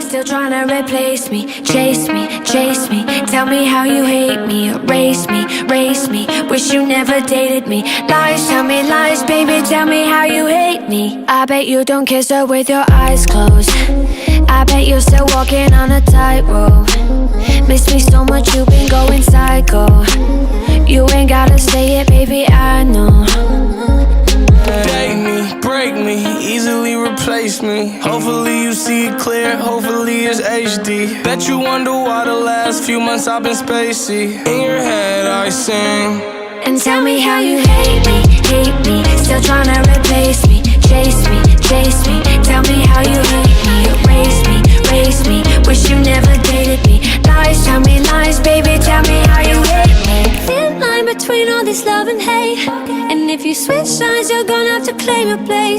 still trying to replace me. Chase me, chase me, tell me how you hate me. Erase me, race me, wish you never dated me. Lies, tell me lies, baby, tell me how you hate me. I bet you don't kiss her with your eyes closed. I bet you're still walking on a tightrope. Miss me so much, you've been going psycho. You ain't gotta say it, baby, I know. Date me, break me, easily replace me. Hopefully you see it clear, hopefully it's HD. Bet you wonder why the last few months I've been spacey. In your head I sing. And tell me how you hate me, still trying to replace me. Chase me, chase me, tell me how you hate me. Erase me, race me, wish you never dated me. Lies, tell me lies, baby, tell me how you hate me. Thin line between all this love and hate, and if you switch sides, you're gonna have to claim your place.